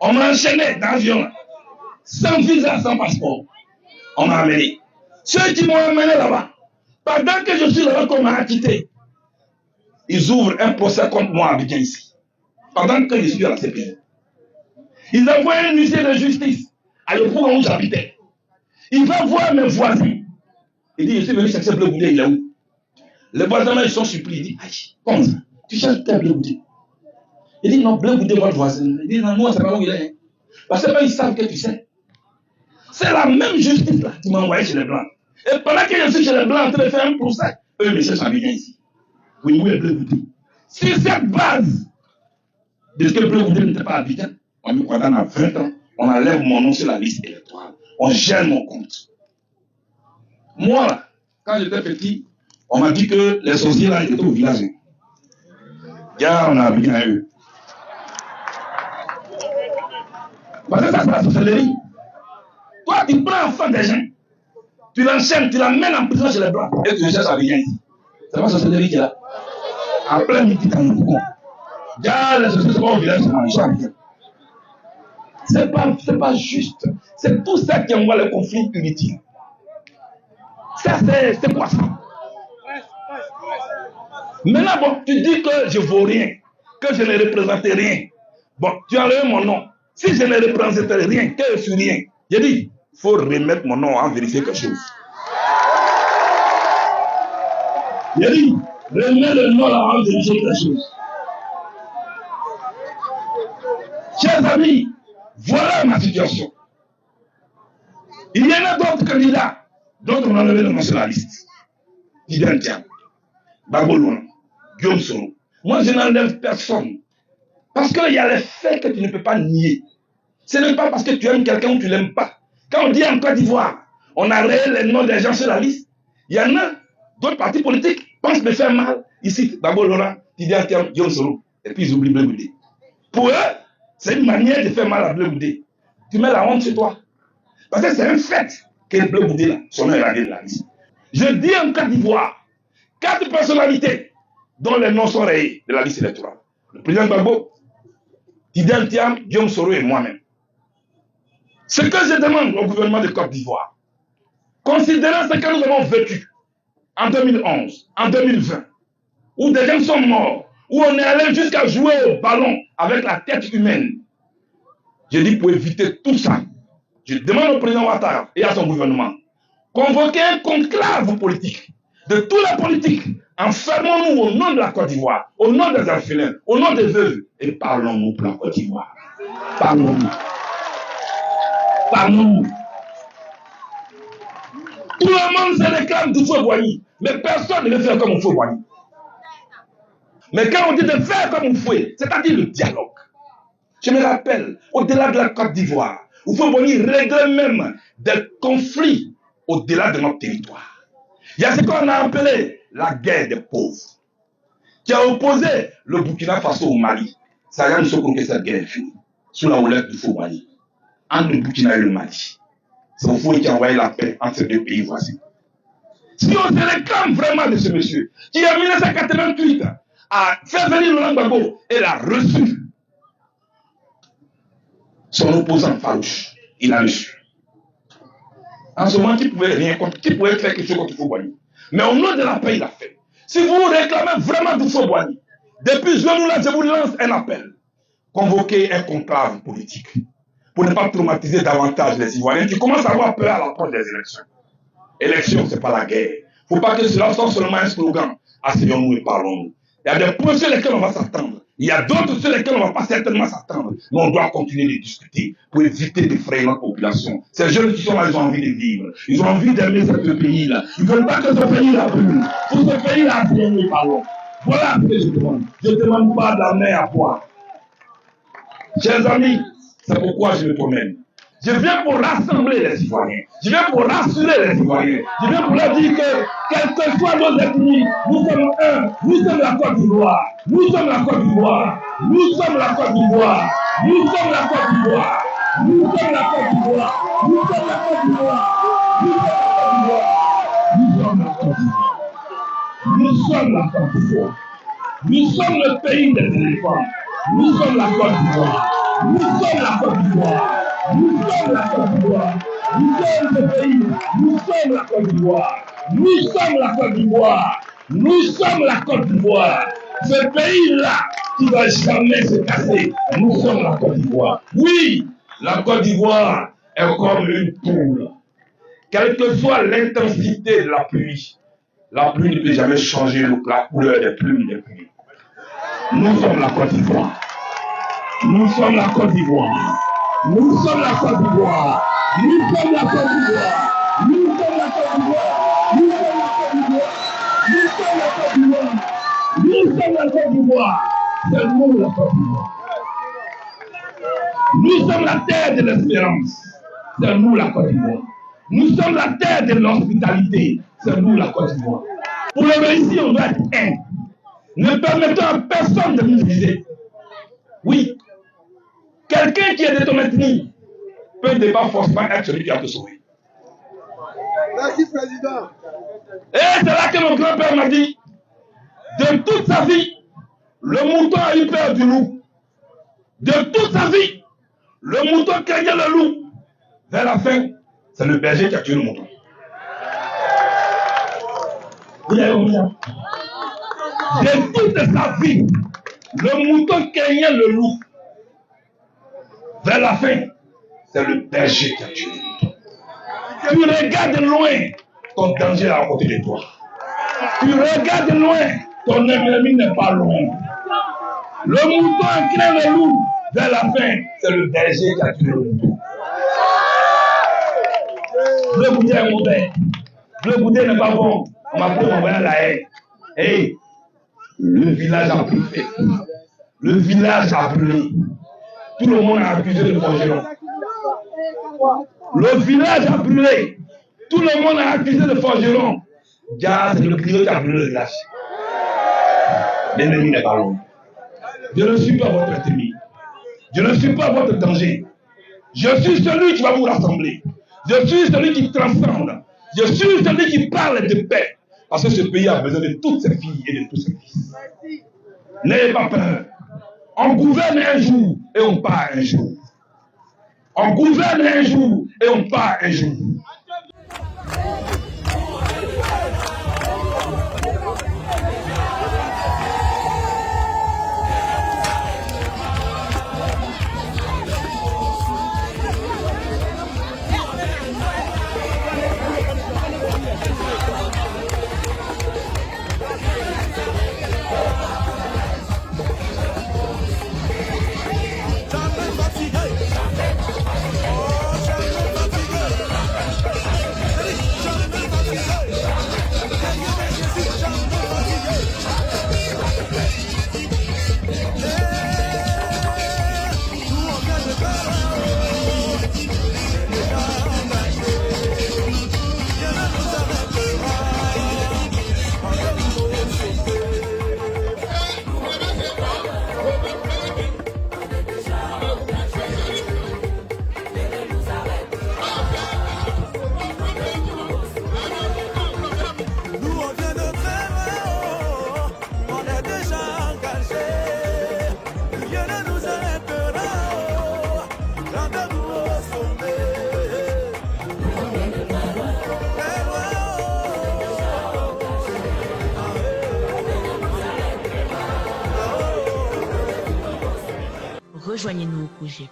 On m'a enchaîné dans l'avion, sans visa, sans passeport. On m'a amené. Ceux qui m'ont amené là-bas, pendant que je suis là-bas, qu'on m'a quitté, ils ouvrent un procès contre moi à Abidjan ici. Pendant que je suis à la CPI. Ils envoient un huissier de justice à l'époque où j'habitais. Il va voir mes voisins. Il dit, je suis venu chercher Bleu Goudé, il est où? Les voisins, ils sont surpris. Il dit, aïe, comment ça? Tu cherches tel Bleu Goudé? Il dit, non, Bleu Goudé, votre voisin. Il dit, non, moi, c'est pas où il est. Parce que ils savent que tu sais. C'est la même justice là qui m'a envoyé chez les Blancs. Et pendant que je suis chez les Blancs en train de faire un procès, eux me cherchent à Abidjan ici. Oui, où est Bleu Goudé? Sur cette base de ce que Bleu Goudé n'était pas à Abidjan, on me condamne à 20 ans, on enlève mon nom sur la liste électorale, on gère mon compte. Moi, là, quand j'étais petit, on m'a dit que les sorciers là étaient au village. Gars, on a Abidjan à eux. Parce que ça, c'est la sorcellerie. Toi, tu prends l'enfant des gens, tu l'enchaînes, tu l'emmènes en prison chez les Blancs, et tu le cherches à Abidjan ici. C'est pas sorcellerie qui est là. En plein midi, dans le faucon. Gars, les sorciers, c'est pas au village, ils sont à Abidjan. C'est pas juste. C'est tout ça qui envoie le conflit inutile. Ça, c'est quoi ça? Maintenant, bon, tu dis que je ne vaux rien, que je ne représente rien. Bon, tu as enlevé mon nom. Si je ne représente rien, que je suis rien, j'ai dit, il faut remettre mon nom en vérifier quelque chose. J'ai dit, remets le nom là en vérifier quelque chose. Chers amis, voilà ma situation. Il y en a d'autres candidats, d'autres on a enlevé le nom sur la liste. Tidiane Thiam, Gbagbo Lona, Guillaume Soro. Moi, je n'enlève personne. Parce qu'il y a les faits que tu ne peux pas nier. Ce n'est pas parce que tu aimes quelqu'un ou tu ne l'aimes pas. Quand on dit en Côte d'Ivoire, on a rayé les noms des gens sur la liste, il y en a d'autres partis politiques pensent me faire mal. Ici, Gbagbo Lona, Tidiane Thiam, Guillaume Soro. Et puis ils oublient Bleu Goudé. Pour eux, c'est une manière de faire mal à Bleu Goudé. Tu mets la honte sur toi. Parce que c'est un fait que le Bleu Goudé, là, son nom est rayé de la liste. Je dis en Côte d'Ivoire, 4 personnalités dont les noms sont rayés de la liste électorale. Le président Gbagbo, Tidiane Thiam, Guillaume Soro et moi-même. Ce que je demande au gouvernement de Côte d'Ivoire, considérant ce que nous avons vécu en 2011, en 2020, où des gens sont morts, où on est allé jusqu'à jouer au ballon avec la tête humaine, je dis pour éviter tout ça, je demande au président Ouattara et à son gouvernement, convoquer un conclave politique de tous les politiques. Enfermons-nous au nom de la Côte d'Ivoire, au nom des orphelins, au nom des veuves, et parlons-nous pour la Côte d'Ivoire. Parlons-nous. Parlons-nous. Tout le monde se réclame du feu Boigny, mais personne ne veut faire comme un feu Boigny. Mais quand on dit de faire comme un feu, c'est-à-dire le dialogue. Je me rappelle, au-delà de la Côte d'Ivoire, il faut venir régler même des conflits au-delà de notre territoire. Il y a ce qu'on a appelé la guerre des pauvres, qui a opposé le Burkina Faso au Mali. Ça y est, nous sommes que cette guerre est finie, sous la houlette du faux Mali, entre le Burkina et le Mali. C'est le faux qui a envoyé la paix entre ces deux pays voisins. Si on se réclame vraiment de ce monsieur, qui en 1988 a fait venir Laurent Gbagbo et l'a reçu, son opposant farouche, il a reçu. En ce moment, qui pouvait rien contre, qui pouvait faire quelque chose contre Fou-Boigny. Mais au nom de la paix, il a fait. Si vous réclamez vraiment du Fou-Boigny, depuis ce moment-là, je vous lance un appel. Convoquez un conclave politique pour ne pas traumatiser davantage les Ivoiriens qui commencent à avoir peur à l'approche des élections. Élection, ce n'est pas la guerre. Il ne faut pas que cela soit seulement un slogan. Asseyons-nous et parlons-nous. Il y a des points sur lesquels on va s'attendre. Il y a d'autres sur lesquels on ne va pas certainement s'attendre. Mais on doit continuer de discuter pour éviter d'effrayer notre population. Ces jeunes qui sont là, ils ont envie de vivre. Ils ont envie d'aimer ce pays-là. Ils ne veulent pas que ce pays-là brûle. Pour ce pays-là, asseyons-nous et parlons. Voilà ce que je demande. Je ne demande pas de la mer à boire. Chers amis, c'est pourquoi je me promène. Je viens pour rassembler les Ivoiriens. Je viens pour rassurer les Ivoiriens. Je viens pour leur dire que, quelles que soient nos ethnies, nous sommes un. Nous sommes la Côte d'Ivoire. Nous sommes la Côte d'Ivoire. Nous sommes la Côte d'Ivoire. Nous sommes la Côte d'Ivoire. Nous sommes la Côte d'Ivoire. Nous sommes la Côte d'Ivoire. Nous sommes la Côte d'Ivoire. Nous sommes la Côte d'Ivoire. Nous sommes la Côte d'Ivoire. Nous sommes le pays des éléphants. Nous sommes la Côte d'Ivoire. Nous sommes la Côte d'Ivoire. Nous sommes la Côte d'Ivoire. Nous sommes ce pays. Nous sommes la Côte d'Ivoire. Nous sommes la Côte d'Ivoire. Nous sommes la Côte d'Ivoire. Ce pays-là qui ne va jamais se casser. Nous sommes la Côte d'Ivoire. Oui, la Côte d'Ivoire est comme une poule. Quelle que soit l'intensité de la pluie ne peut jamais changer la couleur des plumes des pluies. Nous sommes la Côte d'Ivoire. Nous sommes la Côte d'Ivoire. Nous sommes la Côte d'Ivoire. Nous sommes la Côte d'Ivoire. Nous sommes la Côte d'Ivoire. Nous sommes la Côte d'Ivoire. Nous sommes la Côte d'Ivoire. Nous sommes la Côte d'Ivoire. C'est nous la Côte d'Ivoire. Nous sommes la terre de l'espérance. C'est nous la Côte d'Ivoire. Nous sommes la terre de l'hospitalité. C'est nous la Côte d'Ivoire. Pour le ici, on doit être un. Ne permettons à personne de nous diviser. Oui. Quelqu'un qui est de ton ethnie peut pas forcément être celui qui a te sauvé. Merci, Président. Et c'est là que mon grand-père m'a dit, de toute sa vie, le mouton a eu peur du loup. De toute sa vie, le mouton craignait le loup. Vers la fin, c'est le berger qui a tué le mouton. Vous avez compris? De toute sa vie, le mouton craignait le loup. Vers la fin, c'est le berger qui a tué le mouton. Tu regardes loin, ton danger est à côté de toi. Tu regardes loin, ton ennemi n'est pas loin. Le mouton craint le loup. Vers la fin, c'est le berger qui a tué le mouton. Le goûter est mauvais. Le goûter n'est pas bon. On m'a pris envoyer à la haine. Hey, le village a brûlé. Le village a brûlé. Tout le monde a accusé de forgeron. Le village a brûlé. Tout le monde a accusé de forgeron. Gars, c'est le client qui a brûlé le village. L'ennemi n'est pas loin. Je ne suis pas votre ennemi. Je ne suis pas votre danger. Je suis celui qui va vous rassembler. Je suis celui qui transcende. Je suis celui qui parle de paix. Parce que ce pays a besoin de toutes ses filles et de tous ses fils. N'ayez pas peur. On gouverne un jour et on part un jour. On gouverne un jour et on part un jour. Rejoignez-nous au projet.